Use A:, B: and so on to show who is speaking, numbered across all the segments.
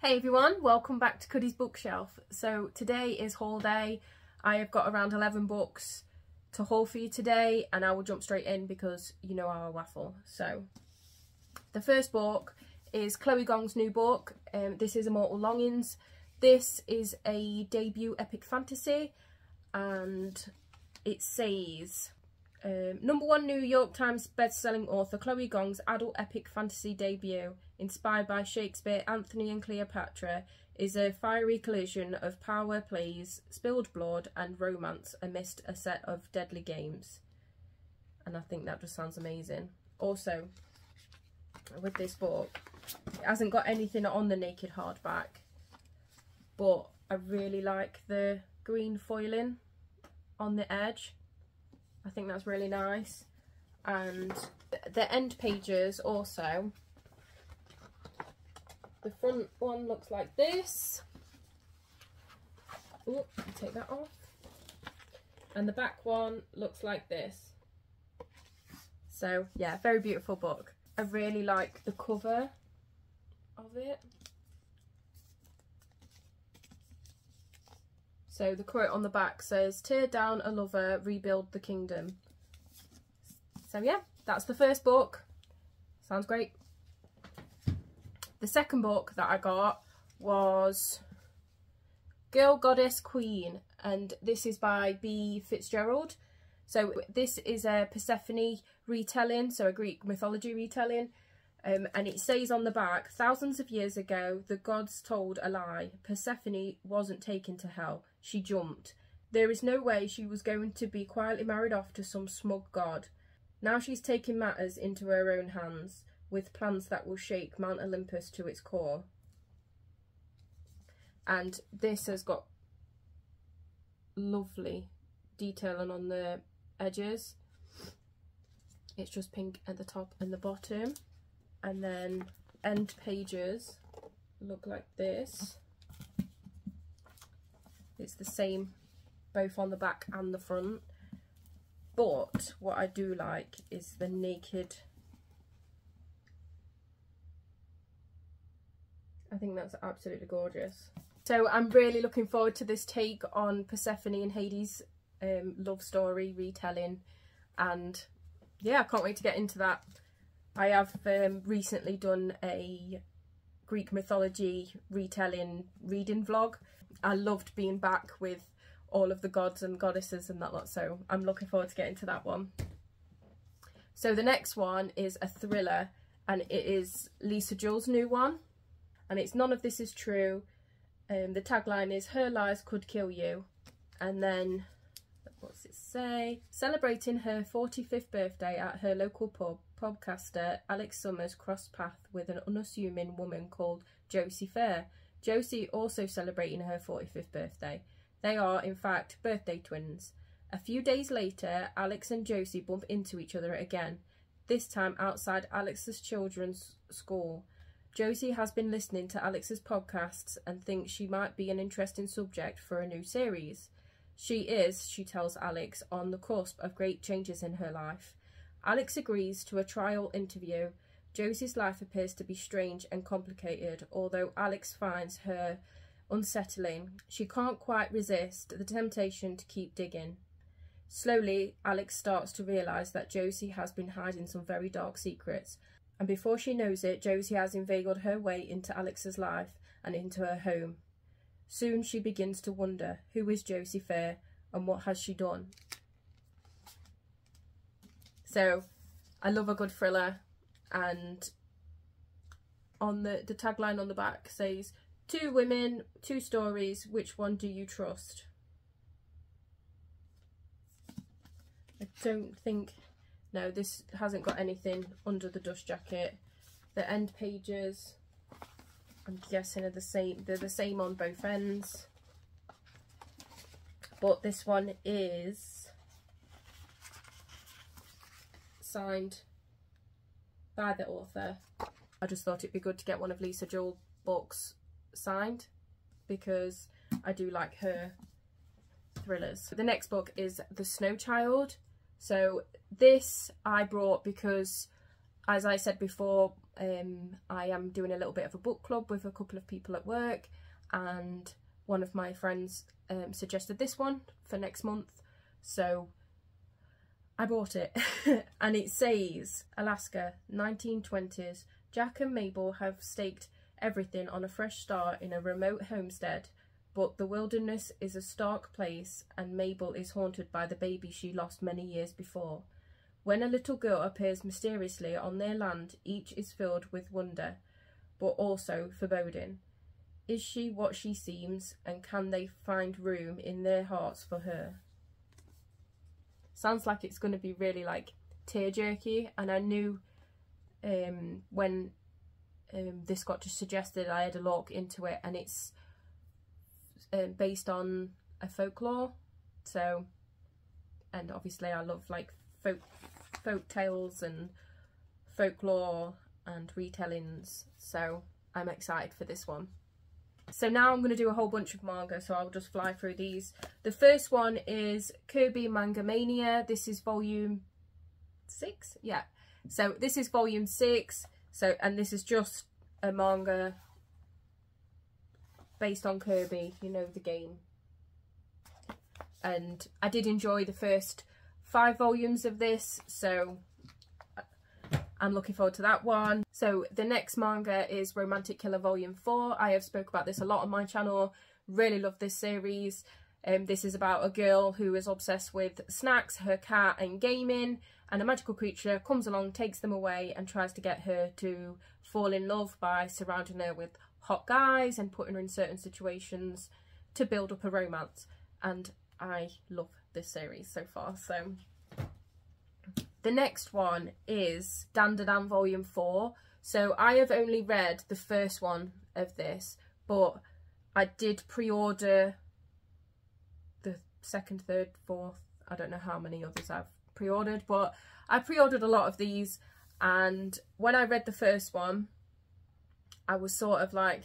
A: Hey everyone, welcome back to Cuddy's bookshelf. So today is haul day. I have got around 11 books to haul for you today, and I will jump straight in because you know how I waffle. So the first book is Chloe Gong's new book. This is Immortal Longings. This is a debut epic fantasy, and it says #1 New York Times best-selling author Chloe Gong's adult epic fantasy debut, inspired by Shakespeare, Anthony and Cleopatra, is a fiery collision of power plays, spilled blood and romance amidst a set of deadly games. And I think that just sounds amazing. Also, with this book, it hasn't got anything on the naked hardback, but I really like the green foiling on the edge. I think that's really nice. And the end pages also, the front one looks like this. Oh, take that off. And the back one looks like this. So yeah, very beautiful book. I really like the cover of it. So the quote on the back says, "Tear down a lover, rebuild the kingdom." So yeah, that's the first book. Sounds great. The second book that I got was Girl, Goddess, Queen, and this is by B. Fitzgerald. So this is a Persephone retelling, so a Greek mythology retelling. And it says on the back, "Thousands of years ago, the gods told a lie. Persephone wasn't taken to hell. She jumped. There is no way she was going to be quietly married off to some smug god. Now she's taking matters into her own hands, with plans that will shake Mount Olympus to its core." And this has got lovely detailing on the edges. It's just pink at the top and the bottom. And then end pages look like this. It's the same both on the back and the front. But what I do like is the naked. I think that's absolutely gorgeous. So I'm really looking forward to this take on Persephone and Hades' love story retelling. And yeah, I can't wait to get into that. I have recently done a Greek mythology retelling reading vlog. I loved being back with all of the gods and goddesses and that lot, so I'm looking forward to getting to that one. So the next one is a thriller, and it is Lisa Jewell's new one, and it's None of This Is True. The tagline is "Her lies could kill you." And then, what's it say? Celebrating her 45th birthday at her local pub, podcaster Alex Summers crossed paths with an unassuming woman called Josie Fair. Josie also celebrating her 45th birthday. They are, in fact, birthday twins. A few days later, Alex and Josie bump into each other again, this time outside Alex's children's school. Josie has been listening to Alex's podcasts and thinks she might be an interesting subject for a new series. She is, she tells Alex, on the cusp of great changes in her life. Alex agrees to a trial interview. Josie's life appears to be strange and complicated, although Alex finds her unsettling. She can't quite resist the temptation to keep digging. Slowly, Alex starts to realise that Josie has been hiding some very dark secrets, and before she knows it, Josie has inveigled her way into Alex's life and into her home. Soon she begins to wonder, who is Josie Fair and what has she done? So, I love a good thriller, and on the tagline on the back says, "Two women, two stories, which one do you trust?" I don't think, no, this hasn't got anything under the dust jacket. The end pages, I'm guessing are the same, they're the same on both ends. But this one is signed by the author. I just thought it'd be good to get one of Lisa Jewell's books signed because I do like her thrillers. The next book is The Snow Child. So this I brought because, as I said before, I am doing a little bit of a book club with a couple of people at work, and one of my friends suggested this one for next month, so I bought it. And it says, Alaska, 1920s, Jack and Mabel have staked everything on a fresh start in a remote homestead, but the wilderness is a stark place and Mabel is haunted by the baby she lost many years before. When a little girl appears mysteriously on their land, each is filled with wonder, but also foreboding. Is she what she seems, and can they find room in their hearts for her? Sounds like it's going to be really like tear-jerky, and I knew when this got just suggested, I had a look into it, and it's based on a folklore. So, and obviously I love like folk tales and folklore and retellings, so I'm excited for this one. So now I'm going to do a whole bunch of manga, so I'll just fly through these. The first one is Kirby Manga Mania. This is volume 6, yeah. So this is volume 6. So, and this is just a manga based on Kirby, you know, the game. And I did enjoy the first 5 volumes of this, so I'm looking forward to that one. So the next manga is Romantic Killer Volume 4. I have spoke about this a lot on my channel. Really love this series. This is about a girl who is obsessed with snacks, her cat and gaming, and a magical creature comes along, takes them away and tries to get her to fall in love by surrounding her with hot guys and putting her in certain situations to build up a romance. And I love this series so far. So the next one is Danderdown Volume 4. So I have only read the first one of this, but I did pre-order the second, third, fourth, I don't know how many others I've pre-ordered, but I pre-ordered a lot of these, and when I read the first one, I was sort of like,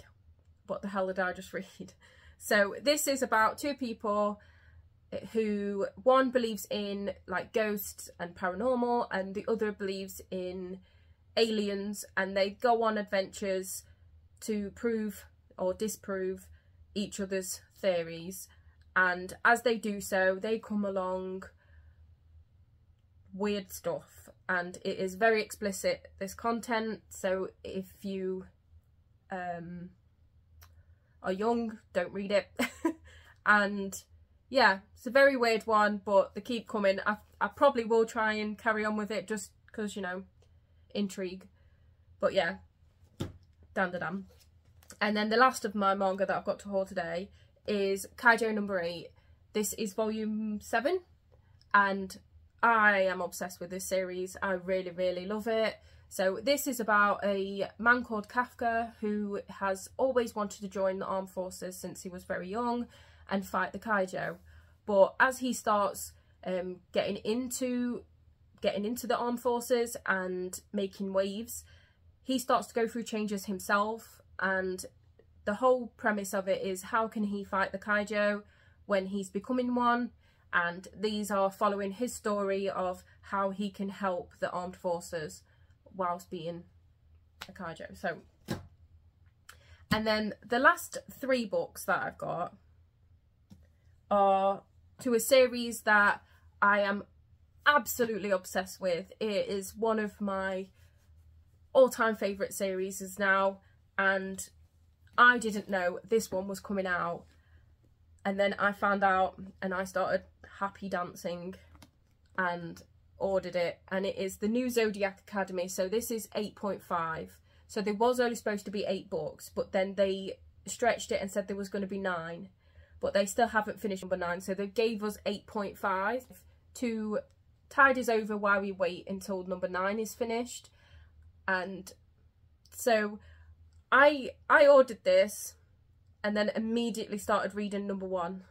A: what the hell did I just read? So this is about 2 people who, one believes in like ghosts and paranormal, and the other believes in aliens, and they go on adventures to prove or disprove each other's theories. And as they do so, they come along weird stuff, and it is very explicit, this content, so if you are young, don't read it. And yeah, it's a very weird one, but they keep coming. I probably will try and carry on with it just because, you know, intrigue. But yeah, Danderdown. And then the last of my manga that I've got to haul today is Kaijo number 8. This is volume 7, and I am obsessed with this series. I really, really love it. So this is about a man called Kafka who has always wanted to join the armed forces since he was very young and fight the kaijo. But as he starts getting into the armed forces and making waves, he starts to go through changes himself, and the whole premise of it is how can he fight the kaijo when he's becoming one, and these are following his story of how he can help the armed forces whilst being a kaijo. So, and then the last 3 books that I've got are to a series that I am absolutely obsessed with. It is one of my all-time favourite series now, and I didn't know this one was coming out, and then I found out and I started happy dancing and ordered it, and it is the new Zodiac Academy. So this is 8.5. So there was only supposed to be 8 books, but then they stretched it and said there was going to be 9, but they still haven't finished number 9, so they gave us 8.5 to tide us over while we wait until number 9 is finished. And so I ordered this and then immediately started reading number 1,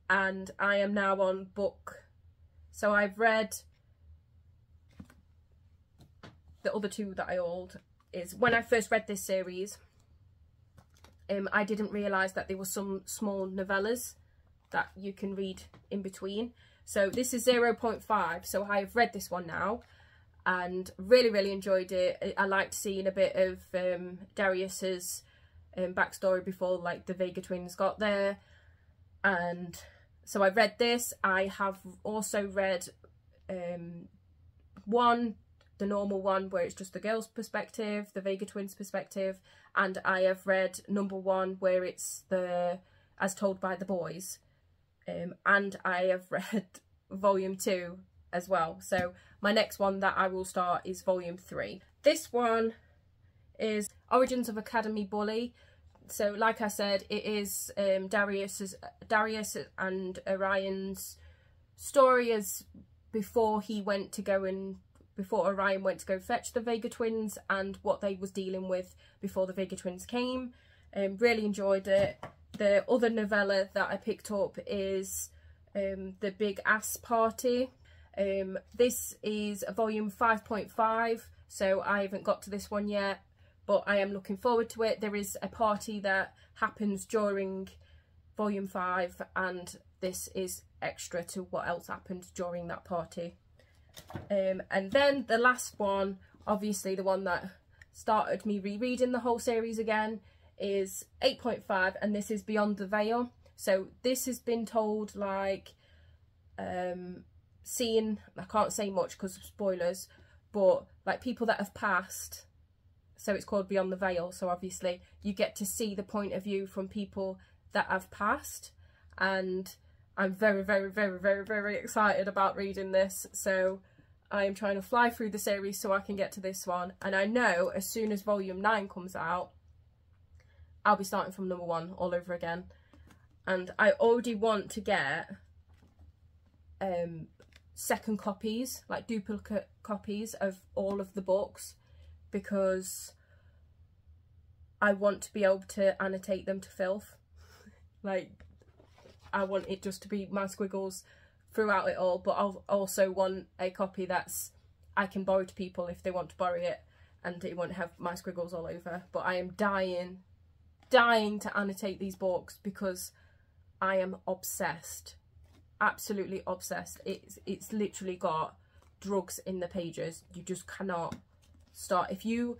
A: and I am now on book. So I've read the other 2 that I ordered. Is when I first read this series, I didn't realise that there were some small novellas that you can read in between. So this is 0.5, so I've read this one now, and really enjoyed it. I liked seeing a bit of Darius's backstory before like the Vega twins got there, and so I read this. I have also read the normal one where it's just the girl's perspective, the Vega twins perspective, and I have read number 1 where it's the as told by the boys, and I have read volume 2 as well. So my next one that I will start is volume 3. This one is Origins of Academy Bully. So like I said, it is Darius and Orion's story as before Orion went to go fetch the Vega twins, and what they was dealing with before the Vega twins came. Really enjoyed it. The other novella that I picked up is The Big Ass Party. This is volume 5.5, so I haven't got to this one yet, but I am looking forward to it. There is a party that happens during volume 5, and this is extra to what else happened during that party. And then the last one, obviously the one that started me rereading the whole series again, is 8.5, and this is Beyond the Veil. So this has been told like seeing, I can't say much because of spoilers, but like people that have passed, so it's called Beyond the Veil. So obviously you get to see the point of view from people that have passed, and I'm very excited about reading this. So I am trying to fly through the series so I can get to this one, and I know as soon as volume 9 comes out, I'll be starting from number 1 all over again. And I already want to get second copies, like duplicate copies of all of the books, because I want to be able to annotate them to filth. Like, I want it just to be my squiggles throughout it all, but I'll also want a copy that's I can borrow to people if they want to borrow it, and it won't have my squiggles all over. But I am dying to annotate these books because I am obsessed, absolutely obsessed. It's literally got drugs in the pages. You just cannot start. If you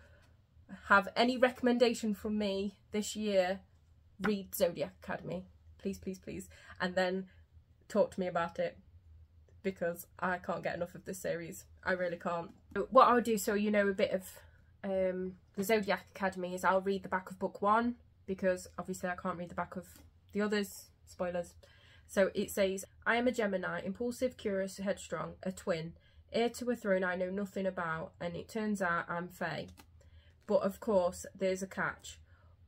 A: have any recommendation from me this year, read Zodiac Academy, please, and then talk to me about it, because I can't get enough of this series. I really can't. What I'll do, so you know a bit of the Zodiac Academy, is I'll read the back of book 1, because obviously I can't read the back of the others, spoilers. So it says, I am a Gemini, impulsive, curious, headstrong, a twin, heir to a throne I know nothing about, and it turns out I'm Fae. But of course there's a catch.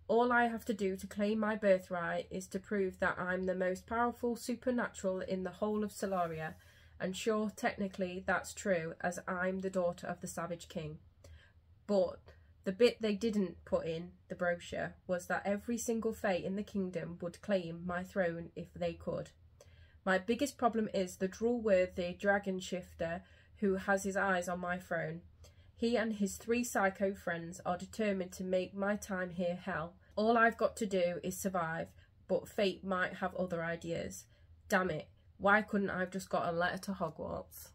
A: All I have to do to claim my birthright is to prove that I'm the most powerful supernatural in the whole of Solaria, and sure, technically that's true, as I'm the daughter of the Savage King. But the bit they didn't put in the brochure was that every single Fae in the kingdom would claim my throne if they could. My biggest problem is the drool-worthy dragon shifter who has his eyes on my throne. He and his 3 psycho friends are determined to make my time here hell. All I've got to do is survive, but fate might have other ideas. Damn it, why couldn't I have just got a letter to Hogwarts?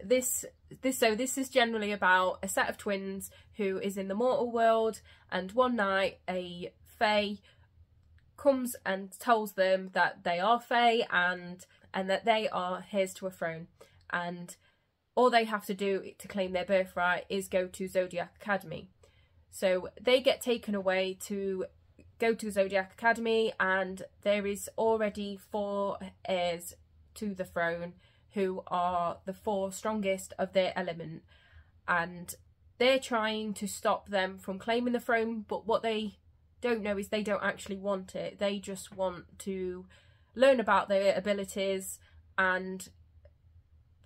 A: This is generally about a set of twins who is in the mortal world, and one night a Fae comes and tells them that they are Fae and that they are heirs to a throne, and all they have to do to claim their birthright is go to Zodiac Academy. So they get taken away to go to Zodiac Academy, and there is already 4 heirs to the throne who are the 4 strongest of their element, and they're trying to stop them from claiming the throne, but what they don't know is they don't actually want it. They just want to learn about their abilities and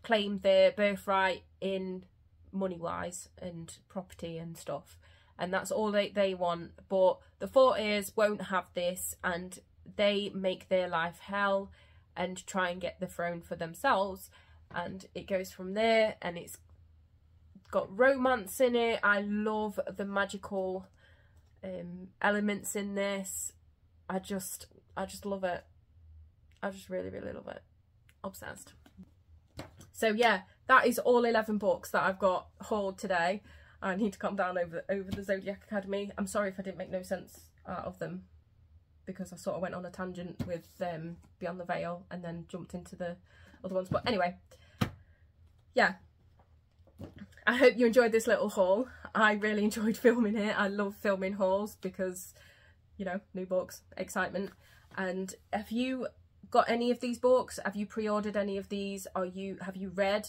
A: claim their birthright in money-wise and property and stuff. And that's all they want. But the 4 heirs won't have this, and they make their life hell and try and get the throne for themselves. And it goes from there, and it's got romance in it. I love the magical elements in this. I just love it. I just really love it. Obsessed. So yeah, that is all 11 books that I've got hauled today. I need to calm down over the Zodiac Academy. I'm sorry if I didn't make no sense out of them, because I sort of went on a tangent with Beyond the Veil and then jumped into the other ones. But anyway, yeah, I hope you enjoyed this little haul. I really enjoyed filming it. I love filming hauls because, you know, new books, excitement. And have you got any of these books? Have you pre-ordered any of these? Have you read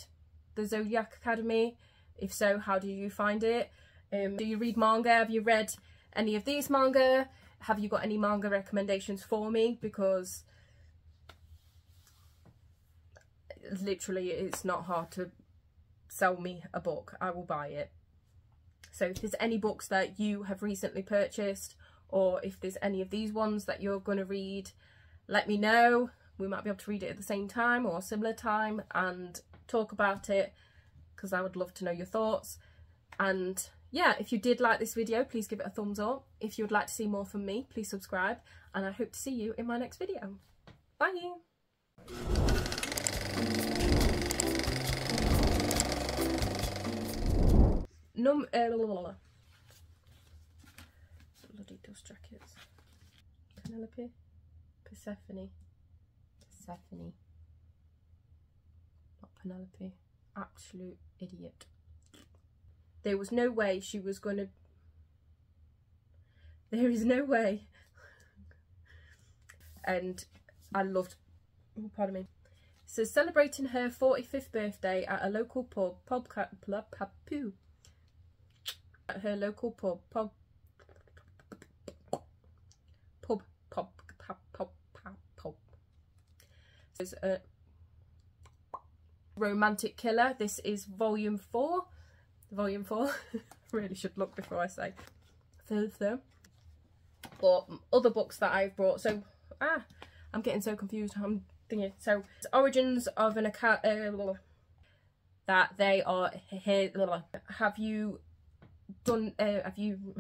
A: the Zodiac Academy? If so, how do you find it? Do you read manga? Have you read any of these manga? Have you got any manga recommendations for me? Because literally it's not hard to sell me a book. I will buy it. So if there's any books that you have recently purchased, or if there's any of these ones that you're going to read, let me know. We might be able to read it at the same time or similar time and talk about it, because I would love to know your thoughts. And yeah, if you did like this video, please give it a thumbs up. If you would like to see more from me, please subscribe, and I hope to see you in my next video. Bye! Bloody dust jackets. Penelope? Persephone. Persephone. Not Penelope. Absolute idiot. There was no way she was gonna... There is no way. And I loved... Oh, pardon me. So celebrating her 45th birthday at a local pub. At her local pub. There's a romantic killer. This is volume 4. Volume 4. Really should look before I say. But other books that I've brought. So I'm getting so confused. I'm thinking. So it's Origins of an Account. That they are here. Have you done? Have you?